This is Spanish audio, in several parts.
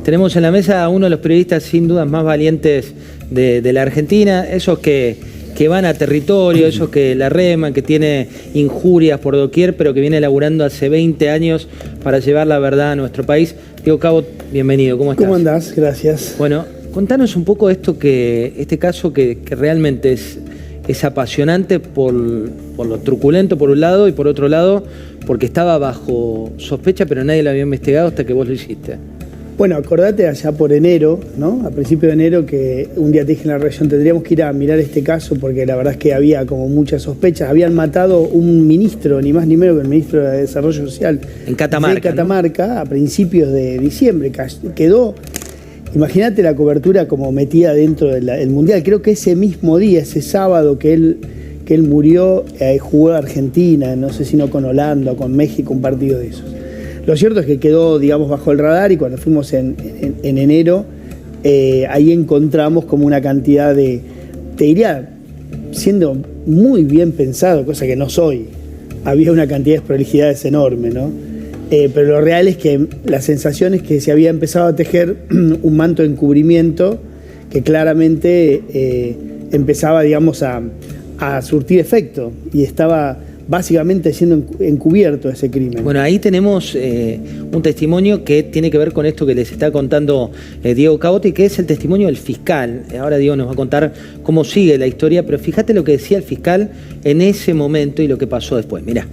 Tenemos en la mesa a uno de los periodistas sin dudas más valientes de la Argentina, esos que van a territorio, esos que la reman, que tiene injurias por doquier, pero que viene laburando hace 20 años para llevar la verdad a nuestro país. Diego Cabot, bienvenido, ¿cómo estás? ¿Cómo andás? Gracias. Bueno, contanos un poco este caso que realmente es apasionante por lo truculento por un lado y por otro lado porque estaba bajo sospecha, pero nadie lo había investigado hasta que vos lo hiciste. Bueno, acordate allá por enero, ¿no? A principios de enero, que un día te dije en la redacción, tendríamos que ir a mirar este caso porque la verdad es que había como muchas sospechas. Habían matado un ministro, ni más ni menos que el ministro de Desarrollo Social. En Catamarca. De Catamarca, ¿no? A principios de diciembre. Quedó, imagínate la cobertura como metida dentro del Mundial. Creo que ese mismo día, ese sábado que él murió, jugó a Argentina, no sé si no con Holanda o con México, un partido de esos. Lo cierto es que quedó, digamos, bajo el radar y cuando fuimos en enero, ahí encontramos como una cantidad te diría, siendo muy bien pensado, cosa que no soy, había una cantidad de desprolijidades enorme, ¿no? Pero lo real es que la sensación es que se había empezado a tejer un manto de encubrimiento que claramente empezaba, digamos, a surtir efecto y estaba básicamente siendo encubierto ese crimen. Bueno, ahí tenemos un testimonio que tiene que ver con esto que les está contando Diego Cabot, que es el testimonio del fiscal. Ahora Diego nos va a contar cómo sigue la historia, pero fíjate lo que decía el fiscal en ese momento y lo que pasó después. Mirá.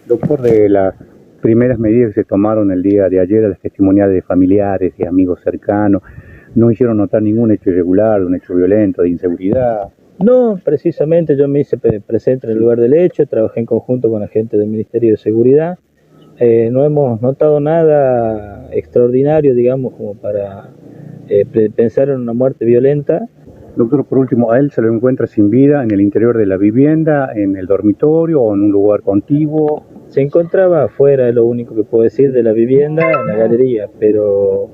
Doctor, de las primeras medidas que se tomaron el día de ayer, las testimoniales de familiares y amigos cercanos, no hicieron notar ningún hecho irregular, un hecho violento, de inseguridad. No, precisamente yo me hice presente en el lugar del hecho, trabajé en conjunto con agentes del Ministerio de Seguridad. No hemos notado nada extraordinario, digamos, como para pensar en una muerte violenta. Doctor, por último, ¿a él se lo encuentra sin vida en el interior de la vivienda, en el dormitorio o en un lugar contiguo? Se encontraba afuera, es lo único que puedo decir, de la vivienda, en la galería, pero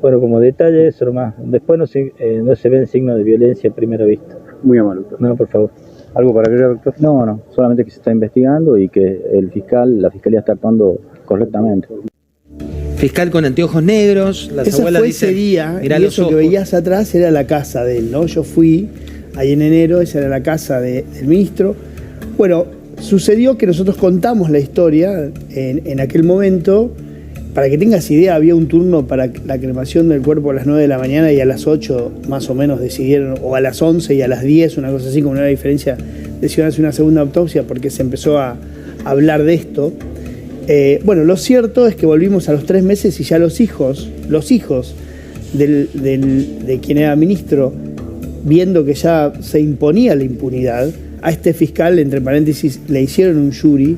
bueno, como detalle eso nomás. Después no se ven signos de violencia a primera vista. Muy amable, doctor. No, por favor. ¿Algo para agregar, doctor? No, solamente que se está investigando y que la fiscalía está actuando correctamente. Fiscal con anteojos negros, las Ese abuelas fue dicen, ese día, mirá y los eso ojos. que veías atrás era la casa de él, ¿no? Yo fui ahí en enero, esa era la casa del ministro. Bueno, sucedió que nosotros contamos la historia en aquel momento. Para que tengas idea, había un turno para la cremación del cuerpo a las 9 de la mañana y a las 8 más o menos decidieron, o a las 11 y a las 10, una cosa así, como una diferencia, decidieron hacer una segunda autopsia porque se empezó a hablar de esto. Bueno, lo cierto es que volvimos a los 3 meses y ya los hijos de quien era ministro, viendo que ya se imponía la impunidad, a este fiscal, entre paréntesis, le hicieron un jury.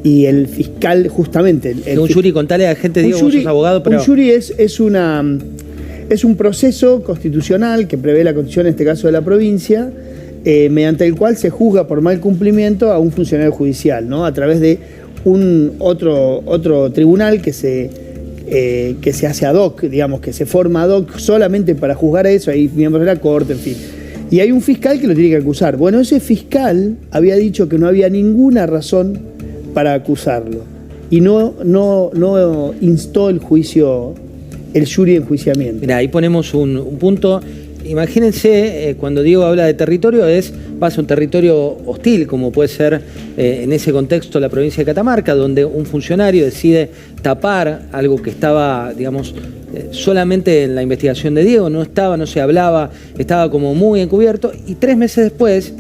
Y el fiscal, justamente... Un jury, contale a la gente, Diego, vos sos abogado, pero... Un jury es un proceso constitucional que prevé la constitución, en este caso de la provincia, mediante el cual se juzga por mal cumplimiento a un funcionario judicial, ¿no? A través de otro tribunal que se hace ad hoc, digamos, que se forma ad hoc solamente para juzgar a eso, hay miembros de la corte, en fin. Y hay un fiscal que lo tiene que acusar. Bueno, ese fiscal había dicho que no había ninguna razón para acusarlo y no instó el juicio, el jury de enjuiciamiento. Mirá, ahí ponemos un punto. Imagínense, cuando Diego habla de territorio, va a ser un territorio hostil, como puede ser en ese contexto la provincia de Catamarca, donde un funcionario decide tapar algo que estaba, digamos, solamente en la investigación de Diego, no se hablaba, estaba como muy encubierto, y 3 meses después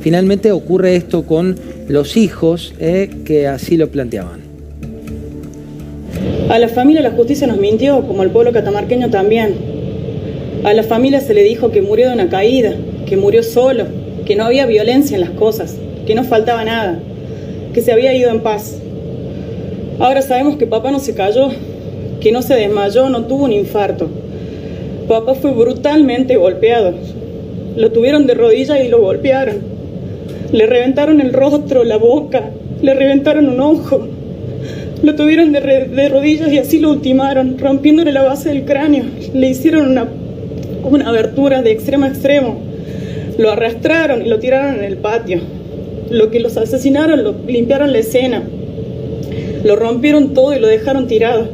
finalmente ocurre esto con los hijos que así lo planteaban. A la familia la justicia nos mintió, como al pueblo catamarqueño también. A la familia se le dijo que murió de una caída, que murió solo, que no había violencia en las cosas, que no faltaba nada, que se había ido en paz. Ahora sabemos que papá no se cayó, que no se desmayó, no tuvo un infarto. Papá fue brutalmente golpeado. Lo tuvieron de rodillas y lo golpearon. Le reventaron el rostro, la boca, le reventaron un ojo. Lo tuvieron de rodillas y así lo ultimaron, rompiéndole la base del cráneo. Le hicieron una abertura de extremo a extremo. Lo arrastraron y lo tiraron en el patio. Lo que los asesinaron, lo limpiaron la escena. Lo rompieron todo y lo dejaron tirado.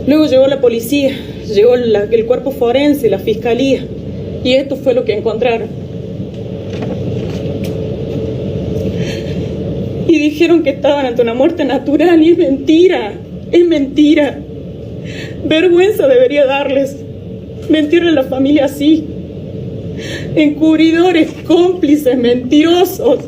Luego llegó la policía, llegó el cuerpo forense, la fiscalía, y esto fue lo que encontraron. Y dijeron que estaban ante una muerte natural, y es mentira, es mentira. Vergüenza debería darles mentirle a la familia así. Encubridores, cómplices, mentirosos.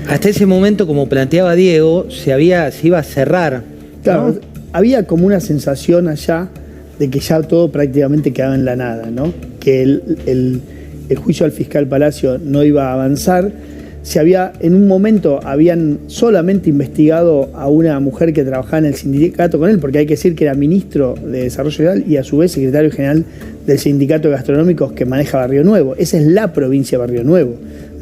Hasta ese momento, como planteaba Diego, se iba a cerrar. Claro, ¿no? había como una sensación allá de que ya todo prácticamente quedaba en la nada, ¿no? Que el juicio al fiscal Palacio no iba a avanzar. En un momento habían solamente investigado a una mujer que trabajaba en el sindicato con él, porque hay que decir que era ministro de Desarrollo Social y a su vez secretario general del sindicato de gastronómicos que maneja Barrio Nuevo. Esa es la provincia de Barrio Nuevo.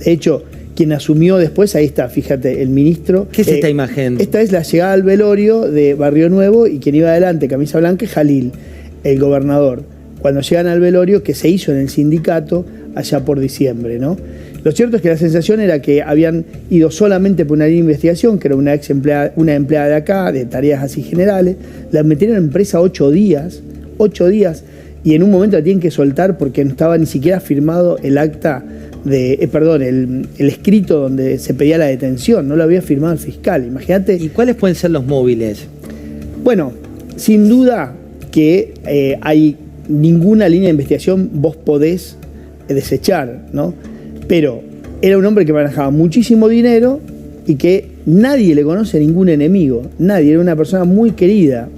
De hecho, quien asumió después, ahí está, fíjate, el ministro. ¿Qué es esta imagen? Esta es la llegada al velorio de Barrio Nuevo y quien iba adelante, camisa blanca, es Jalil, el gobernador. Cuando llegan al velorio que se hizo en el sindicato allá por diciembre, ¿no? Lo cierto es que la sensación era que habían ido solamente por una línea de investigación, que era una empleada de acá, de tareas así generales, la metieron en presa 8 días, y en un momento la tienen que soltar porque no estaba ni siquiera firmado el acta el escrito donde se pedía la detención, no lo había firmado el fiscal, imagínate. ¿Y cuáles pueden ser los móviles? Bueno, sin duda que hay ninguna línea de investigación vos podés desechar, ¿no? Pero era un hombre que manejaba muchísimo dinero y que nadie le conoce ningún enemigo, nadie, era una persona muy querida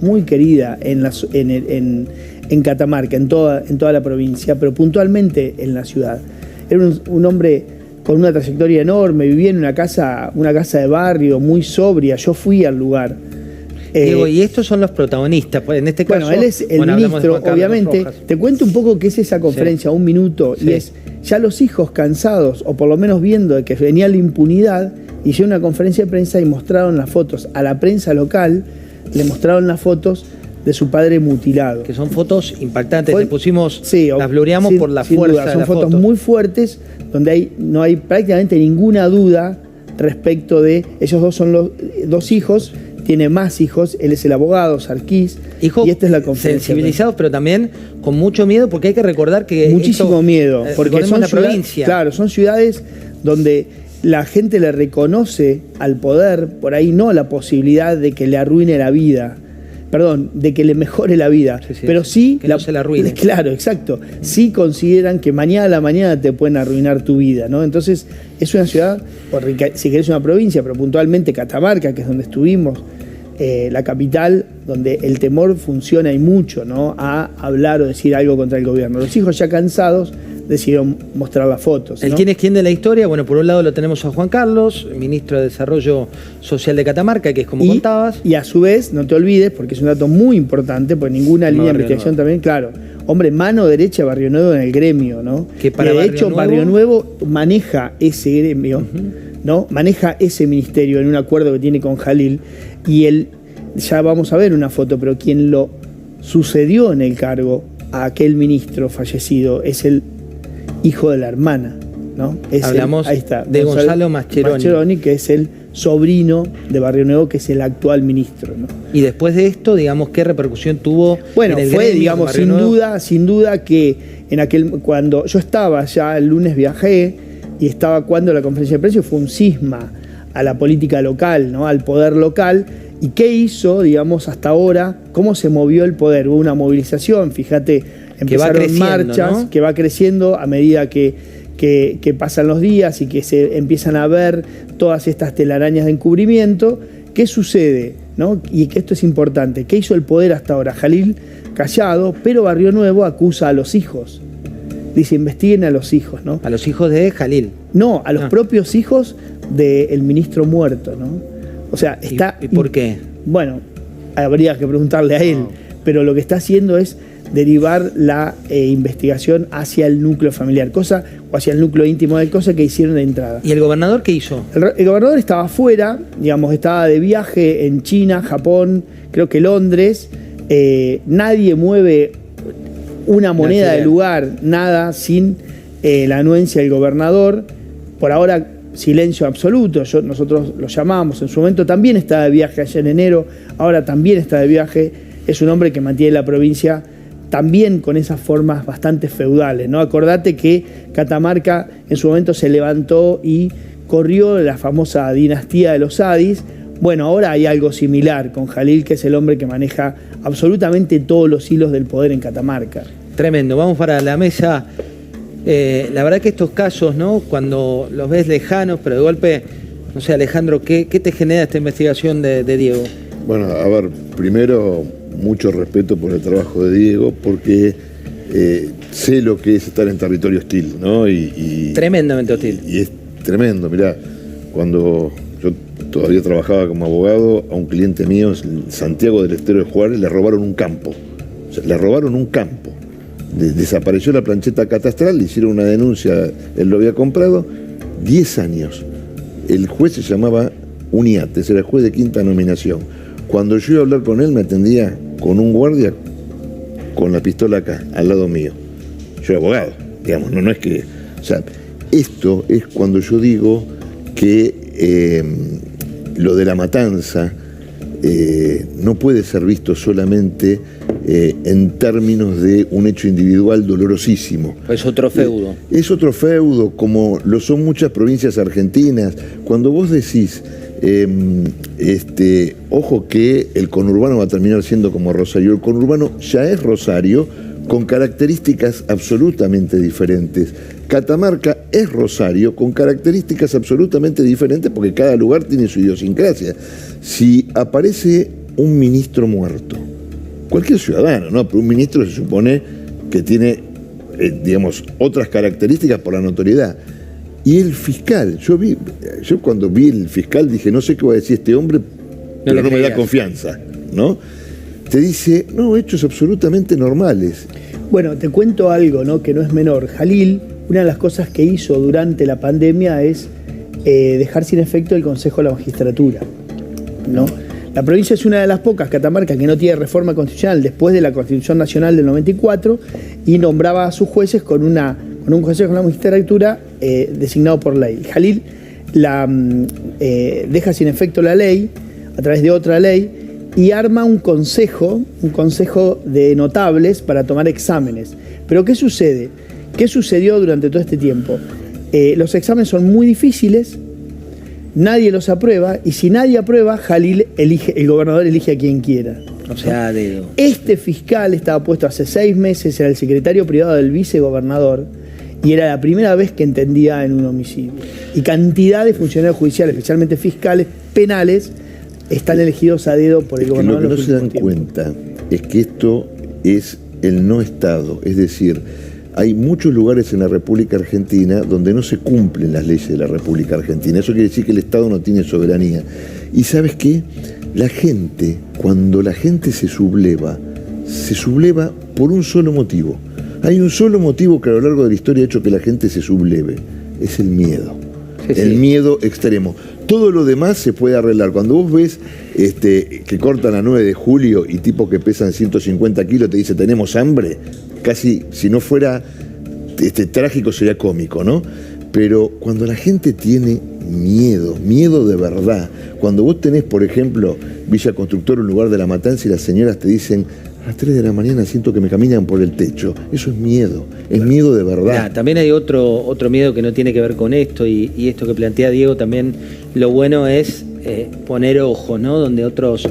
en Catamarca, en toda la provincia, pero puntualmente en la ciudad. Era un hombre con una trayectoria enorme, vivía en una casa de barrio muy sobria, yo fui al lugar. Diego, y estos son los protagonistas, pues en este caso... Bueno, él es el ministro, obviamente. Te cuento un poco qué es esa conferencia, un minuto, y es ya los hijos cansados, o por lo menos viendo de que venía la impunidad, hicieron una conferencia de prensa y mostraron las fotos. A la prensa local le mostraron las fotos de su padre mutilado. Que son fotos impactantes, le pusimos, las gloriamos por la sin fuerza duda, de son la fotos foto. muy fuertes, donde no hay prácticamente ninguna duda respecto de... Ellos dos son los dos hijos, tiene más hijos, él es el abogado, Sarkis, Hijos y esta es la conferencia. sensibilizados, pero también con mucho miedo, porque hay que recordar que... Muchísimo miedo, porque son la provincia. Claro, son ciudades donde la gente le reconoce al poder, por ahí no la posibilidad de que le arruine la vida, de que le mejore la vida, pero sí que no se la arruine. Claro, exacto. Sí consideran que mañana a la mañana te pueden arruinar tu vida, ¿no? Entonces, es una ciudad, si querés una provincia, pero puntualmente Catamarca, que es donde estuvimos, la capital, donde el temor funciona y mucho, ¿no? A hablar o decir algo contra el gobierno. Los hijos ya cansados decidieron mostrar las fotos, ¿no? ¿El quién es quién de la historia? Bueno, por un lado lo tenemos a Juan Carlos, ministro de Desarrollo Social de Catamarca, que es como contabas. Y a su vez, no te olvides, porque es un dato muy importante, porque ninguna línea de investigación también, claro, hombre, mano derecha de Barrio Nuevo en el gremio, ¿no? Que para de hecho, Barrio Nuevo maneja ese gremio, ¿no? Maneja ese ministerio en un acuerdo que tiene con Jalil, y él, ya vamos a ver una foto, pero quien lo sucedió en el cargo a aquel ministro fallecido es el hijo de la hermana, ¿no? Hablamos ahí está, de Gonzalo Mascheroni, que es el sobrino de Barrio Nuevo, que es el actual ministro, ¿no? Y después de esto, digamos, ¿qué repercusión tuvo? Bueno, en el fue, gremio, digamos, sin duda que cuando yo estaba ya el lunes viajé y estaba cuando la conferencia de prensa fue un cisma a la política local, ¿no? Al poder local. ¿Y qué hizo, digamos, hasta ahora? ¿Cómo se movió el poder? Hubo una movilización, fíjate, empezaron marchas, ¿no? Que va creciendo a medida que pasan los días y que se empiezan a ver todas estas telarañas de encubrimiento. ¿Qué sucede? ¿No? Y que esto es importante. ¿Qué hizo el poder hasta ahora? Jalil callado, pero Barrio Nuevo acusa a los hijos. Dice, investiguen a los hijos, ¿no? A los hijos de Jalil. No, a los propios hijos del ministro muerto, ¿no? O sea, está... ¿Y por qué? Bueno, habría que preguntarle a él, pero lo que está haciendo es derivar la investigación hacia el núcleo familiar, o hacia el núcleo íntimo de cosa que hicieron de entrada. ¿Y el gobernador qué hizo? El gobernador estaba afuera, digamos, estaba de viaje en China, Japón, creo que Londres. Nadie mueve una moneda del lugar, nada, sin la anuencia del gobernador. Por ahora silencio absoluto. Nosotros lo llamamos, en su momento también estaba de viaje allá en enero, ahora también está de viaje. Es un hombre que mantiene la provincia también con esas formas bastante feudales, ¿no? Acordate que Catamarca en su momento se levantó y corrió la famosa dinastía de los Adis. Bueno, ahora hay algo similar con Jalil, que es el hombre que maneja absolutamente todos los hilos del poder en Catamarca. Tremendo. Vamos para la mesa. La verdad que estos casos, ¿no? Cuando los ves lejanos, pero de golpe, no sé, Alejandro, ¿qué te genera esta investigación de Diego? Bueno, a ver, primero, mucho respeto por el trabajo de Diego, porque sé lo que es estar en territorio hostil, ¿no? Tremendamente hostil. Y es tremendo, mirá, cuando yo todavía trabajaba como abogado, a un cliente mío en Santiago del Estero de Juárez le robaron un campo. O sea, le robaron un campo. Desapareció la plancheta catastral, le hicieron una denuncia, él lo había comprado, 10 años. El juez se llamaba Uniates, era el juez de quinta nominación. Cuando yo iba a hablar con él, me atendía con un guardia con la pistola acá, al lado mío. Yo era abogado, digamos, no es que... O sea, esto es cuando yo digo que lo de la matanza no puede ser visto solamente en términos de un hecho individual dolorosísimo. Es otro feudo. Es otro feudo, como lo son muchas provincias argentinas. Cuando vos decís, ojo que el conurbano va a terminar siendo como Rosario, el conurbano ya es Rosario con características absolutamente diferentes. Catamarca es Rosario con características absolutamente diferentes porque cada lugar tiene su idiosincrasia. Si aparece un ministro muerto, cualquier ciudadano, ¿no? Pero un ministro se supone que tiene, digamos, otras características por la notoriedad. Y el fiscal, yo cuando vi el fiscal dije, no sé qué va a decir este hombre, pero no me da confianza, ¿no? Te dice, no, hechos absolutamente normales. Bueno, te cuento algo, ¿no? Que no es menor. Jalil, una de las cosas que hizo durante la pandemia es dejar sin efecto el Consejo de la Magistratura, ¿no? La provincia es una de las pocas, Catamarca, que no tiene reforma constitucional después de la Constitución Nacional del 94 y nombraba a sus jueces con un Consejo de la Magistratura designado por ley. Jalil deja sin efecto la ley a través de otra ley y arma un consejo de notables para tomar exámenes. Pero ¿qué sucede? ¿Qué sucedió durante todo este tiempo? Los exámenes son muy difíciles, nadie los aprueba, y si nadie aprueba, Jalil el gobernador elige a quien quiera. O sea, Este fiscal estaba puesto hace 6 meses, era el secretario privado del vicegobernador, y era la primera vez que entendía en un homicidio. Y cantidad de funcionarios judiciales, especialmente fiscales, penales, están elegidos a dedo por el gobernador. Lo que no se dan cuenta es que esto es el no Estado, es decir, hay muchos lugares en la República Argentina donde no se cumplen las leyes de la República Argentina. Eso quiere decir que el Estado no tiene soberanía. Y ¿sabes qué? La gente, cuando la gente se subleva por un solo motivo. Hay un solo motivo que a lo largo de la historia ha hecho que la gente se subleve. Es el miedo. El miedo extremo. Todo lo demás se puede arreglar. Cuando vos ves que cortan a 9 de julio y tipos que pesan 150 kilos te dice tenemos hambre, casi si no fuera trágico sería cómico, ¿no? Pero cuando la gente tiene miedo de verdad, cuando vos tenés, por ejemplo, Villa Constructor, un lugar de la matanza, y las señoras te dicen, a las 3 de la mañana siento que me caminan por el techo, eso es miedo de verdad. Mirá, también hay otro miedo que no tiene que ver con esto, y esto que plantea Diego también, lo bueno es poner ojo, ¿no? Donde otros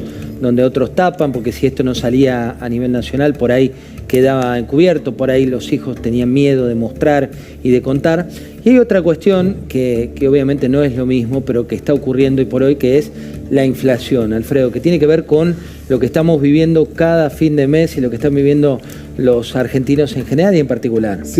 tapan, porque si esto no salía a nivel nacional, por ahí quedaba encubierto, por ahí los hijos tenían miedo de mostrar y de contar. Y hay otra cuestión que obviamente no es lo mismo, pero que está ocurriendo hoy por hoy, que es la inflación, Alfredo, que tiene que ver con lo que estamos viviendo cada fin de mes y lo que están viviendo los argentinos en general y en particular. Sí.